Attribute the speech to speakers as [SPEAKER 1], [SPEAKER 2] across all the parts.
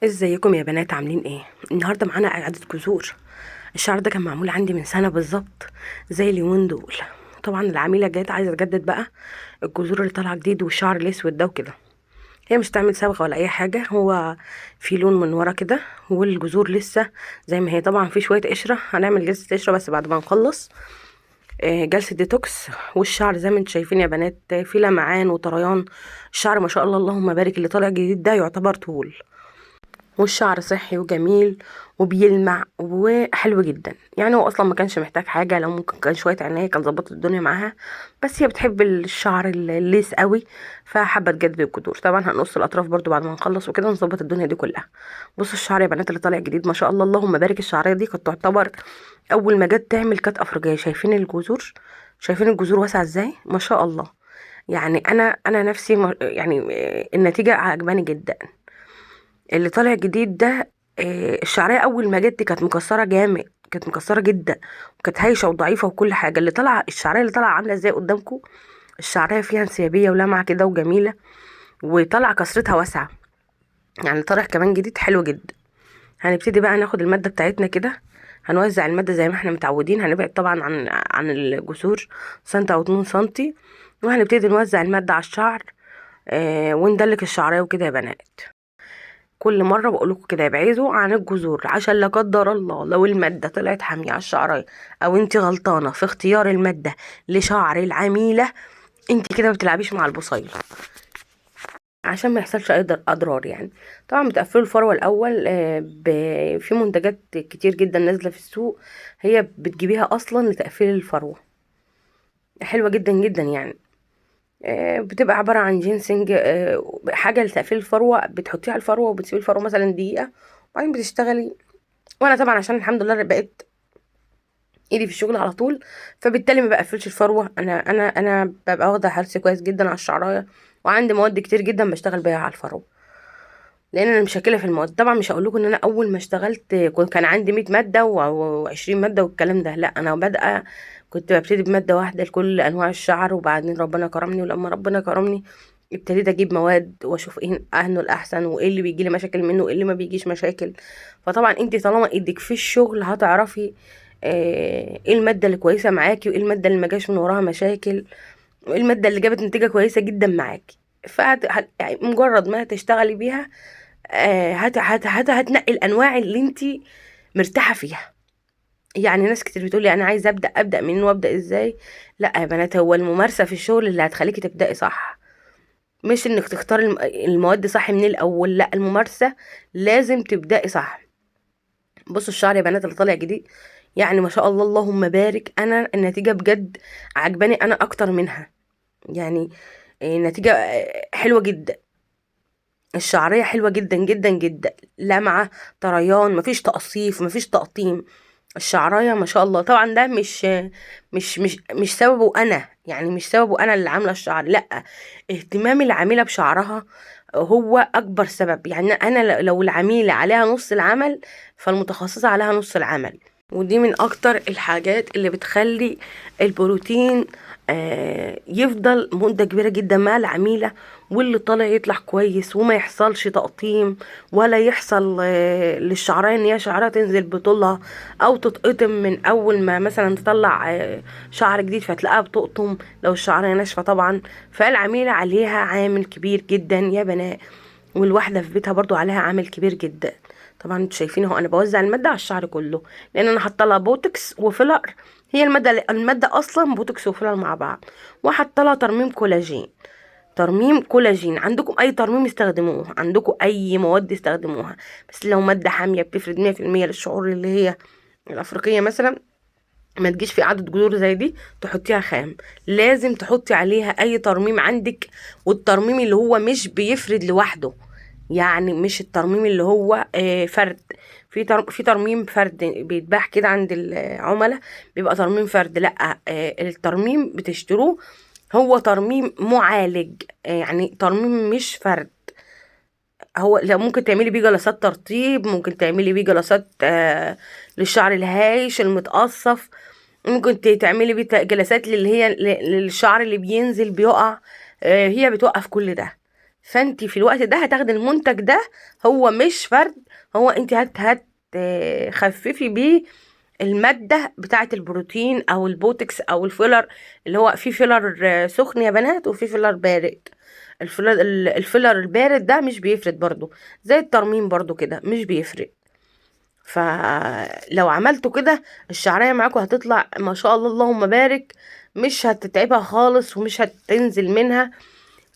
[SPEAKER 1] ازيكم يا بنات؟ عاملين ايه؟ النهارده معانا اعاده جذور. الشعر ده كان معمول عندي من سنه بالظبط زي اليومين دول. طبعا العميله جت عايزه تجدد بقى الجذور اللي طالعه جديد والشعر الاسود ده وكده. هي مش تعمل صبغه ولا اي حاجه، هو في لون من ورا كده والجذور لسه زي ما هي. طبعا في شويه قشره، هنعمل جلسه قشره بس بعد ما نخلص جلسه ديتوكس. والشعر زي ما انتم شايفين يا بنات في لمعان وطريان. الشعر ما شاء الله اللهم بارك اللي طالع جديد ده يعتبر طول، والشعر صحي وجميل وبيلمع وحلو جدا. يعني هو اصلا ما كانش محتاج حاجه، لو ممكن كان شويه عنايه كان ظبطت الدنيا معاها، بس هي بتحب الشعر الليس قوي فحابه تجدد الجذور. طبعا هنقص الاطراف برضو بعد ما نخلص وكده نظبط الدنيا دي كلها. بصوا الشعر يا بنات اللي طالع جديد ما شاء الله اللهم بارك. الشعريه دي كانت تعتبر اول ما جت تعمل كانت افريقيه. شايفين الجذور؟ شايفين الجذور واسعه ازاي ما شاء الله. يعني انا نفسي يعني النتيجه عجباني جدا. اللي طالع جديد ده الشعريه اول ما جت كانت مكسره جامد، كانت مكسره جدا وكانت هايشه وضعيفه وكل حاجه. اللي طالعه الشعريه اللي طالعه عامله ازاي قدامكم؟ الشعريه فيها انسيابيه ولمعه كده وجميله، وطالعه كسرتها واسعه. يعني طالع كمان جديد حلو جدا. هنبتدي بقى ناخد الماده بتاعتنا كده، هنوزع الماده زي ما احنا متعودين. هنبعد طبعا عن الجسور سنتي او 2 سنتي، وهنبتدي نوزع الماده على الشعر وندلك الشعريه وكده يا بنات. كل مره بقول لكم كده ابعدوا عن الجذور عشان لا قدر الله لو الماده طلعت حاميه على الشعرايه او انت غلطانه في اختيار الماده لشعر العميله، انت كده ما بتلعبيش مع البصيله عشان ما يحصلش اي اضرار. يعني طبعا بتقفلوا الفروه الاول في منتجات كتير جدا نازله في السوق، هي بتجيبيها اصلا لتقفيل الفروه، حلوه جدا جدا يعني. بتبقى عبارة عن جينسنج، حاجة لتقفيل الفروة، بتحطيها على الفروة وبتسيبي الفروة مثلا دقيقة وبعدين بتشتغلي. وانا طبعا عشان الحمد لله بقيت ايدي في الشغل على طول، فبالتالي ما بقفلش الفروة. انا ببقى واخدة حرصي كويس جدا على الشعراية، وعندي مواد كتير جدا بشتغل بيها على الفروة لان انا مشكله في المواد. طبعا مش هقول لكم ان انا اول ما اشتغلت كان عندي 100 ماده و20 ماده والكلام ده، لا انا بادئه كنت ببتدي بماده واحده لكل انواع الشعر، وبعدين ربنا كرمني، ولما ربنا كرمني ابتديت اجيب مواد واشوف ايه انه الاحسن وايه اللي بيجي لي مشاكل منه وايه اللي ما بيجيش مشاكل. فطبعا انت طالما ايدك في الشغل هتعرفي ايه الماده اللي كويسه معاكي وايه الماده اللي ما جاش من وراها مشاكل وايه الماده اللي جابت نتيجه كويسه جدا معاكي. يعني مجرد ما تشتغلي بيها هتنقي الانواع اللي انت مرتاحه فيها. يعني ناس كتير بتقولي انا عايزه ابدا منين وابدا ازاي. لا يا بنات، هو الممارسه في الشغل اللي هتخليكي تبداي صح، مش انك تختاري المواد صح من الاول. لا، الممارسه لازم تبداي صح. بصوا الشعر يا بنات اللي طالع جديد يعني ما شاء الله اللهم بارك. انا النتيجه بجد عجباني انا اكتر منها. يعني النتيجه حلوه جدا. الشعرية حلوة جدا جدا جدا، لمعة طريان، مفيش تقصيف مفيش تقطيم. الشعراية ما شاء الله. طبعا ده مش سببه انا، يعني مش سببه انا اللي عاملة الشعر، لا، اهتمام العاملة بشعرها هو اكبر سبب. يعني انا لو العميلة عليها نص العمل فالمتخصصة عليها نص العمل. ودي من اكتر الحاجات اللي بتخلي البروتين يفضل مدة كبيرة جدا مع العميلة، واللي طالع يطلع كويس وما يحصلش تقطيم ولا يحصل للشعرية ان هي شعرها تنزل بطولها او تتقطم من اول ما مثلا تطلع شعر جديد فتلاقيها بتقطم لو الشعرية ناشفة طبعا. فالعميلة عليها عامل كبير جدا يا بنات، والواحدة في بيتها برضو عليها عامل كبير جدا. طبعا انتوا شايفين اهو انا بوزع المادة على الشعر كله لان انا حاطه لها بوتوكس وفيلر. هي المادة اصلا بوتوكس وفيلر مع بعض، وحاطه لها ترميم كولاجين. ترميم كولاجين عندكم اي ترميم استخدموه، عندكم اي مواد استخدموها، بس لو مادة حامية بتفرد 100% للشعور اللي هي الافريقية مثلا ما تجيش في قعدة جذور زي دي تحطيها خام. لازم تحطي عليها اي ترميم عندك، والترميم اللي هو مش بيفرد لوحده. يعني مش الترميم اللي هو فرد. في ترميم فرد بيتباع كده عند العملاء بيبقى ترميم فرد، لا الترميم بتشتروه هو ترميم معالج، يعني ترميم مش فرد. هو لو ممكن تعملي بيه جلسات ترطيب، ممكن تعملي بيه جلسات للشعر الهايش المتقصف، ممكن تعملي بيه جلسات اللي هي للشعر اللي بينزل بيقع. هي بتوقف كل ده. فانت في الوقت ده هتاخدي المنتج ده، هو مش فرد، هو انت خففي بيه المادة بتاعة البروتين او البوتكس او الفيلر، اللي هو في فيلر سخن يا بنات وفي فيلر بارد. الفيلر البارد ده مش بيفرد برضو، زي الترميم برضو كده مش بيفرد. فلو عملتوا كده الشعرية معاكم هتطلع ما شاء الله اللهم بارك، مش هتتعبها خالص ومش هتنزل منها،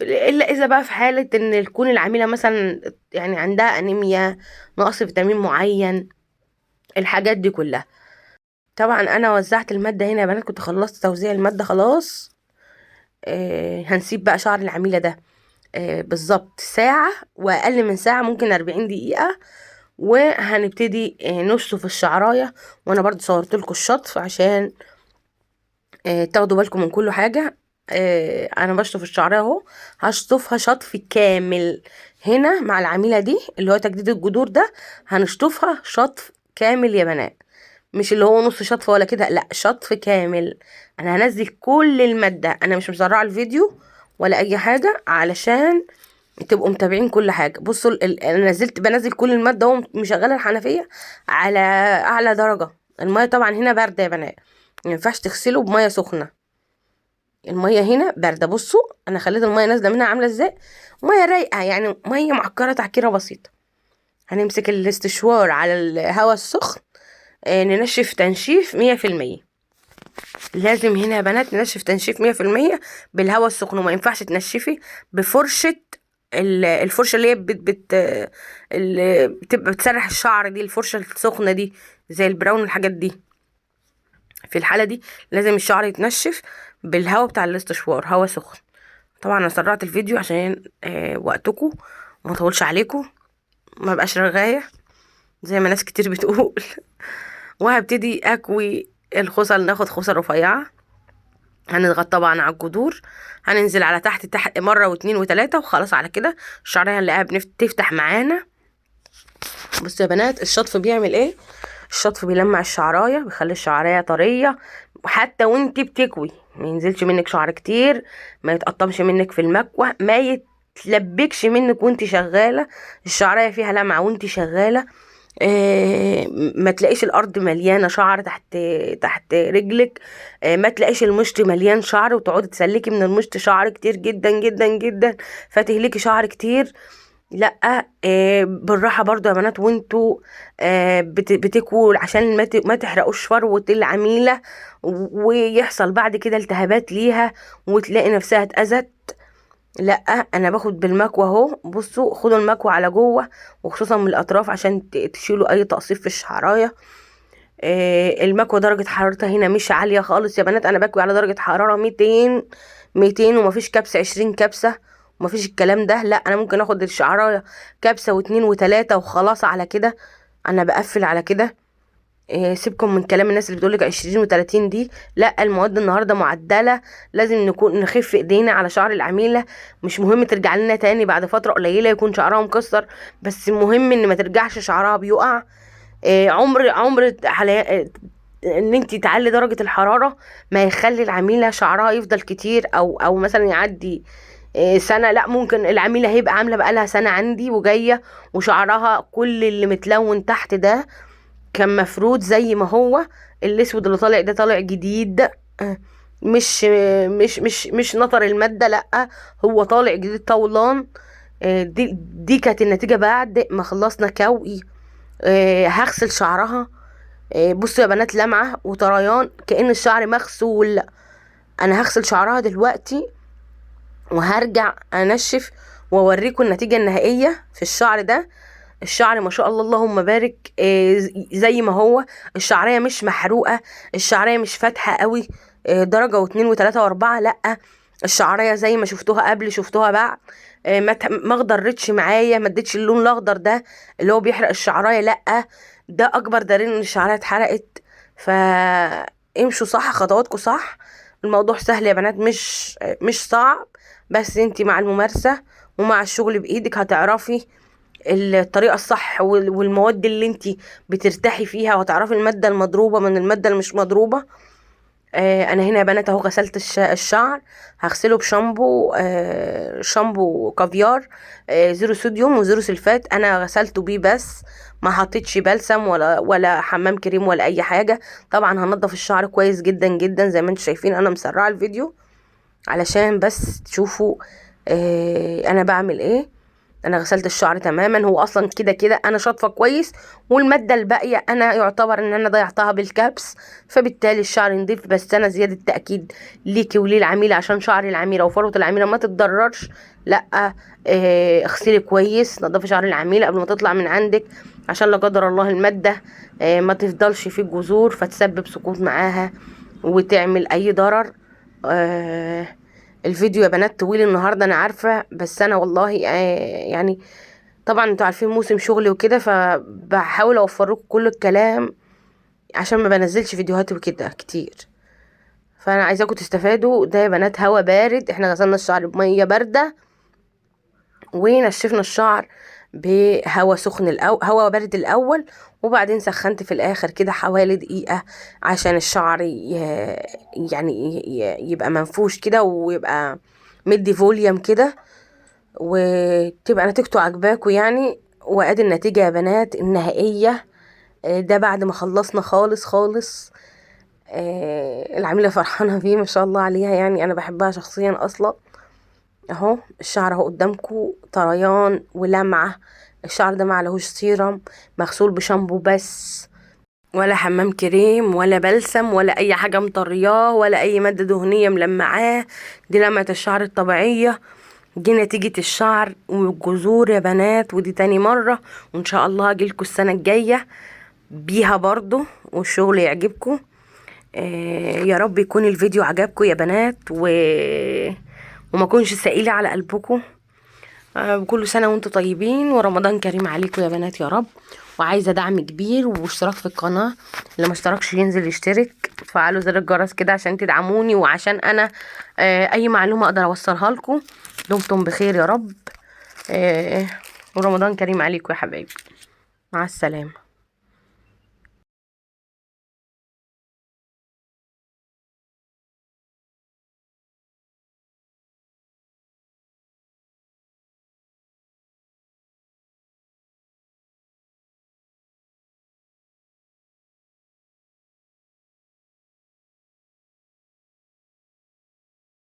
[SPEAKER 1] الا اذا بقى في حالة ان تكون العميلة مثلا يعني عندها انيميا، نقص فيتامين معين، الحاجات دي كلها. طبعا انا وزعت المادة هنا يا بنات، كنت خلصت توزيع المادة خلاص. هنسيب بقى شعر العميلة ده بالظبط ساعة واقل من ساعة، ممكن 40 دقيقة، وهنبتدي نشطف الشعراية. وانا برضو صورت لكم الشطف عشان تاخدوا بالكم من كل حاجة. انا بشطف الشعراية اهو، هشطفها شطف كامل هنا مع العميلة دي اللي هو تجديد الجذور ده، هنشطفها شطف كامل يا بنات، مش اللي هو نص شطف ولا كده، لا شطف كامل. انا هنزل كل المادة، انا مش مسرعة الفيديو ولا اي حاجة علشان تبقوا متابعين كل حاجة. بصوا انا بنزل كل المادة اهو، مشغلة الحنفية على اعلى درجة. المية طبعا هنا باردة يا بنات، مينفعش تغسلوا بمية سخنة، المية هنا باردة. بصوا انا خليت المية نازلة منها عاملة ازاي، مية رايقة يعني مية معكرة تعكيرة بسيطة. هنمسك الاستشوار على الهواء السخن، ننشف تنشيف 100%. لازم هنا يا بنات ننشف تنشيف 100% بالهواء السخن، وما ينفعش تنشفي بفرشة الفرشة اللي هي اللي بتبقى بتسرح الشعر دي، الفرشة السخنة دي زي البراون والحاجات دي. في الحالة دي لازم الشعر يتنشف بالهواء بتاع الاستشوار، هواء سخن. طبعا انا سرعت الفيديو عشان وقتكم وما اطولش عليكم، ما بقاش رغاية زي ما ناس كتير بتقول. وهبتدي اكوي الخصل، ناخد خصل رفيعة، هنضغط طبعا على الجذور، هننزل على تحت مرة واتنين وتلاتة، وخلاص على كده الشعرية هنلاقيها تفتح معانا. بصوا يا بنات الشطف بيعمل ايه، الشطف بيلمع الشعراية، بيخلي الشعراية طرية، وحتى وانتي بتكوي ما ينزلش منك شعر كتير، ما يتقطمش منك في المكوى، ما يتلبكش منك وانتي شغالة، الشعراية فيها لمعة وانتي شغالة. ما تلاقيش الارض مليانه شعر تحت رجلك، ما تلاقيش المشط مليان شعر وتقعدي تسلكي من المشط شعر كتير جدا جدا جدا فتهلكي شعر كتير. لا بالراحه برضو يا بنات وانتوا بتكووا عشان ما تحرقوش فروه العميله، ويحصل بعد كده التهابات ليها وتلاقي نفسها اتأذت. لا انا باخد بالمكوى اهو، بصوا خدوا المكوى على جوه وخصوصا من الاطراف عشان تشيلوا اي تقصيف في الشعرايه. المكوى درجه حرارتها هنا مش عاليه خالص يا بنات، انا بكوي على درجه حراره 200 ومفيش كبسه 20 كبسه ومفيش الكلام ده، لا انا ممكن اخد الشعرايه كبسه واتنين وتلاته وخلاص على كده، انا بقفل على كده. سيبكم من كلام الناس اللي بتقولك 20 و30 دي، لا المواد النهارده معدله، لازم نكون نخف ايدينا على شعر العميله، مش مهم ترجع لنا تاني بعد فتره قليله يكون شعرها مكسر، بس المهم ان ما ترجعش شعرها بيقع. عمر ان انت تعلي درجه الحراره ما يخلي العميله شعرها يفضل كتير او مثلا يعدي سنه، لا ممكن العميله هيبقى عامله بقالها سنه عندي وجايه وشعرها كل اللي متلون تحت ده كان مفروض زي ما هو، الاسود اللي طالع ده طالع جديد، مش مش نطر المادة، لا هو طالع جديد طولان. دي كانت النتيجة بعد ما خلصنا كوي. هغسل شعرها، بصوا يا بنات لمعة وطريان كأن الشعر مغسول. انا هغسل شعرها دلوقتي وهرجع انشف واوريكم النتيجة النهائية في الشعر ده. الشعر ما شاء الله اللهم بارك زي ما هو، الشعرية مش محروقة، الشعرية مش فاتحة قوي درجة واتنين وتلاتة واربعة، لأ الشعرية زي ما شفتوها قبل شفتوها بعد. ما اخضرتش معايا، ما اديتش اللون الاخضر ده اللي هو بيحرق الشعراية، لأ ده اكبر دليل ان الشعرية اتحرقت. فامشوا صح، خطواتكم صح، الموضوع سهل يا بنات، مش صعب، بس انتي مع الممارسة ومع الشغل بايدك هتعرفي الطريقة الصح والمواد اللي انتي بترتاحي فيها، وتعرفي المادة المضروبة من المادة المش مضروبة. انا هنا يا بنات اهو غسلت الشعر. هغسله بشامبو، شامبو كافيار، زيرو صوديوم وزيرو سلفات. انا غسلته بيه بس ما حطيتش بلسم ولا حمام كريم ولا اي حاجه. طبعا هنضف الشعر كويس جدا جدا زي ما انتم شايفين. انا مسرعه الفيديو علشان بس تشوفوا انا بعمل ايه. انا غسلت الشعر تماما، هو اصلا كده كده انا شاطفه كويس، والماده الباقيه انا يعتبر ان انا ضيعتها بالكبس، فبالتالي الشعر نضيف. بس انا زياده تاكيد ليكي وللعميله عشان شعر العميله وفروه العميله ما تتضررش. لا، اغسلي كويس، نضفي شعر العميله قبل ما تطلع من عندك، عشان لا قدر الله الماده ما تفضلش في الجذور فتسبب سقوط معاها وتعمل اي ضرر. الفيديو يا بنات طويل النهارده انا عارفه، بس انا والله يعني طبعا انتوا عارفين موسم شغلي وكده، فبحاول اوفر لكم كل الكلام عشان ما بنزلش فيديوهات وكده كتير. فانا عايزاكم تستفادوا. ده يا بنات هوا بارد، احنا غسلنا الشعر بميه بارده ونشفنا الشعر بهوا سخن هوا بارد الاول، وبعدين سخنت في الاخر كده حوالي دقيقة عشان الشعر يعني يبقى منفوش كده ويبقى مدي فوليوم كده، وتبقى نتيجته عجباكوا يعني. وادي النتيجة يا بنات النهائية. ده بعد ما خلصنا خالص خالص. العميلة فرحانة بيه ما شاء الله عليها، يعني انا بحبها شخصيا اصلا. اهو الشعر اهو قدامكم طريان ولمعة. الشعر ده معلهوش سيرم، مغسول بشامبو بس، ولا حمام كريم ولا بلسم ولا اي حاجة مطرياه ولا اي مادة دهنية ملمعاه. دي لمعة الشعر الطبيعية، دي نتيجة الشعر والجذور يا بنات. ودي تاني مرة، وان شاء الله هجيلكوا السنة الجاية بيها برضو والشغل يعجبكم. يا رب يكون الفيديو عجبكم يا بنات وما كونش ثقيلة على قلبكم. كل سنة وانتم طيبين ورمضان كريم عليكم يا بنات يا رب. وعايزة دعم كبير واشتراك في القناة، اللي ما اشتركش ينزل يشترك، فعلوا زر الجرس كده عشان تدعموني وعشان انا اي معلومة اقدر اوصلها لكم. دمتم بخير يا رب. ورمضان كريم عليكم يا حبايبي. مع السلامة.